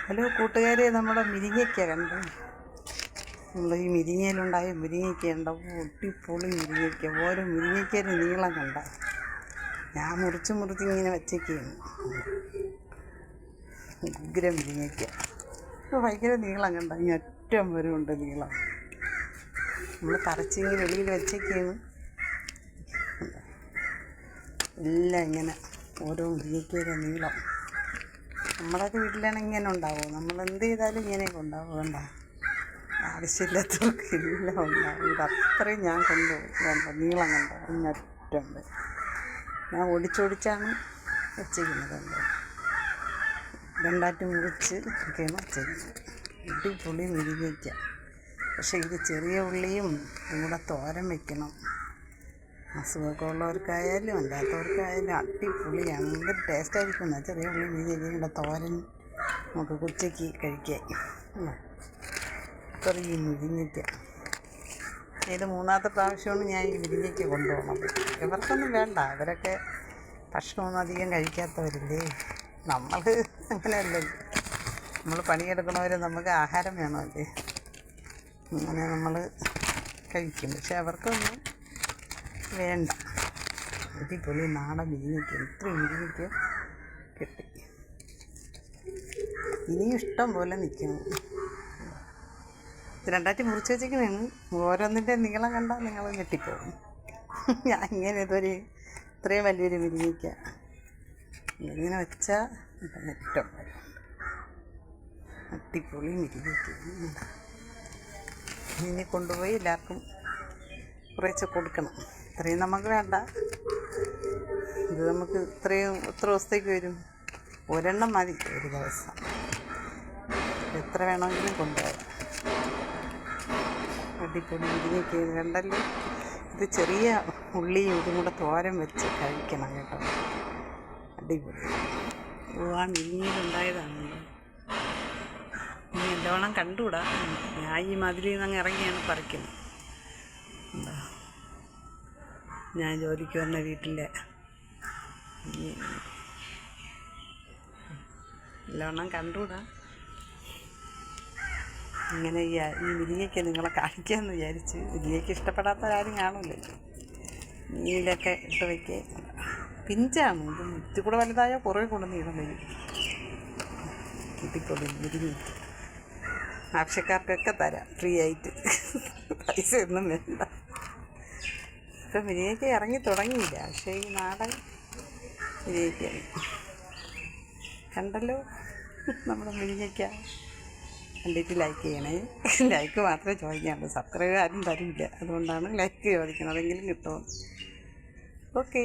Hello കൂട്ടുകാരെ, നമ്മുടെ മിരിങ്ങയ്ക്ക കണ്ടു. നമ്മൾ ഈ മിരിങ്ങയിലുണ്ടായ മുരിങ്ങയ്ക്ക ഉണ്ടോ, ഒട്ടിപ്പൊളി മുരിങ്ങയ്ക്ക. ഓരോ മുരിങ്ങയ്ക്കയുടെ നീളം കണ്ട. ഞാൻ മുറിച്ച് ഇങ്ങനെ വച്ചേക്കാണ്. ഉഗ്ര മുരിങ്ങയ്ക്ക ഭയങ്കര നീളം കണ്ട. ഇനി ഒറ്റം വരെ ഉണ്ട് നീളം. നമ്മൾ പറിച്ചിങ്ങനെ വെളിയിൽ വച്ചേക്കാണ്. എല്ലാം ഇങ്ങനെ ഓരോ മുരിങ്ങയ്ക്കയുടെ നീളം. നമ്മളൊക്കെ വീട്ടിലാണെങ്കിൽ ഇങ്ങനെ ഉണ്ടാവും. നമ്മൾ എന്ത് ചെയ്താലും ഇങ്ങനെയൊക്കെ ഉണ്ടാവും. വേണ്ട, ആവശ്യമില്ലാത്തവർക്ക് എല്ലാം ഉണ്ടാവും. ഇത് അത്രയും ഞാൻ കൊണ്ടുപോകും. വേണ്ട, നീളം കണ്ടോ, ഇങ്ങറ്റുണ്ട്. ഞാൻ ഒടിച്ചൊടിച്ചാണ് വെച്ചിരിക്കുന്നത്. രണ്ടായിട്ട് മുറിച്ച് ഒക്കെയാണ് വെച്ചിരിക്കുന്നത്. അടിപൊളി മുരിങ്ങയ്ക്ക. പക്ഷേ ഇത് ചെറിയ ഉള്ളിയും ഇതും കൂടെ തോരൻ വയ്ക്കണം. അസുഖമൊക്കെ ഉള്ളവർക്കായാലും അല്ലാത്തവർക്കായാലും അടിപൊളിയാണ്. എന്തൊരു ടേസ്റ്റായിരിക്കും. ചെറിയ ഉള്ളി മുരിങ്ങയ്ക്കയും കൂടെ തോരൻ നമുക്ക് ഉച്ചയ്ക്ക് കഴിക്കാൻ. ചെറിയ മുരിങ്ങയ്ക്ക. ഇത് മൂന്നാമത്തെ പ്രാവശ്യമാണ് ഞാൻ ഈ മുരിങ്ങയ്ക്ക കൊണ്ടുപോകണം. ഇവർക്കൊന്നും വേണ്ട, അവരൊക്കെ ഭക്ഷണമൊന്നും അധികം കഴിക്കാത്തവരില്ലേ. നമ്മൾ അങ്ങനെയല്ലല്ലോ. നമ്മൾ പണിയെടുക്കണവർ നമുക്ക് ആഹാരം വേണമല്ലേ. അങ്ങനെ നമ്മൾ കഴിക്കും. പക്ഷെ അവർക്കൊന്നും വേണ്ട. അടിപൊളി നാടൻ മുരിങ്ങയ്ക്ക. ഇത്രയും മുരിങ്ങയ്ക്ക കിട്ടി. ഇനിയും ഇഷ്ടം പോലെ നിൽക്കുന്നു. ഇത് രണ്ടായിട്ട് മുറിച്ച് വെച്ചിരിക്കണേണ്. ഓരോന്നിൻ്റെ നീളം കണ്ടാൽ നിങ്ങൾ ഞെട്ടിപ്പോകും. ഞാൻ ഇങ്ങനെ ഇത്രയും വലിയൊരു മുരിങ്ങയ്ക്ക ഇങ്ങനെ വെച്ചാൽ ഇഷ്ടം പോലെ. അടിപൊളി മുരിങ്ങയ്ക്ക. ഇനി കൊണ്ടുപോയി എല്ലാവർക്കും കുറേശ്ശെ കൊടുക്കണം. ഇത്രയും നമുക്ക് വേണ്ട. ഇത് നമുക്ക് എത്ര ദിവസത്തേക്ക് വരും? ഒരെണ്ണം മതി ഒരു ദിവസം. എത്ര വേണമെങ്കിലും കൊണ്ടുപോകാം. അടിപൊളി മുരിങ്ങയ്ക്ക കണ്ടല്ലോ. ഇത് ചെറിയ ഉള്ളിയും ഇതും കൂടെ തോരൻ വെച്ച് കഴിക്കണം കേട്ടോ. അടിപൊളി. ആ മിനിയിലുണ്ടായതാണല്ലോ. ഇനി നല്ലോണം കണ്ടുകൂടാ. ഞാൻ ഈ മതിലിൽ നിന്ന് അങ്ങ് ഇറങ്ങിയാണ് പറിക്കുന്നത്. എന്താ, ഞാൻ ജോലിക്ക് വന്ന വീട്ടിലെ നല്ലോണം കണ്ടുകൂടാ. ഇങ്ങനെ ഈ മുരിങ്ങയ്ക്ക നിങ്ങളെ കാണിക്കാമെന്ന് വിചാരിച്ച്. മുരിങ്ങയ്ക്ക ഇഷ്ടപ്പെടാത്തവരാരും കാണില്ലല്ലോ. നീലൊക്കെ ഇട്ട് വയ്ക്കുക. പിഞ്ചാണ് ഇത്. ഇത്തി കൂടെ വലുതായാൽ കുറേ കൂടെ നീളം വരും. കിട്ടിക്കൊള്ളു മുരിങ്ങയ്ക്ക. ആവശ്യക്കാർക്കൊക്കെ തരാം ഫ്രീ ആയിട്ട്. പൈസ ഒന്നും വേണ്ട. ഇപ്പം മുരിങ്ങയ്ക്ക ഇറങ്ങി തുടങ്ങിയില്ല. പക്ഷേ ഈ നാടൻ മുരിങ്ങയ്ക്കയാണ്. കണ്ടല്ലോ നമ്മുടെ മുരിങ്ങയ്ക്ക. കണ്ടിട്ട് ലൈക്ക് ചെയ്യണേ. ലൈക്ക് മാത്രമേ ചോദിക്കാനുള്ളൂ. സബ്സ്ക്രൈബ് ആരും തരില്ല. അതുകൊണ്ടാണ് ലൈക്ക് ചോദിക്കുന്നത്. അതെങ്കിലും കിട്ടുമോ? ഓക്കേ.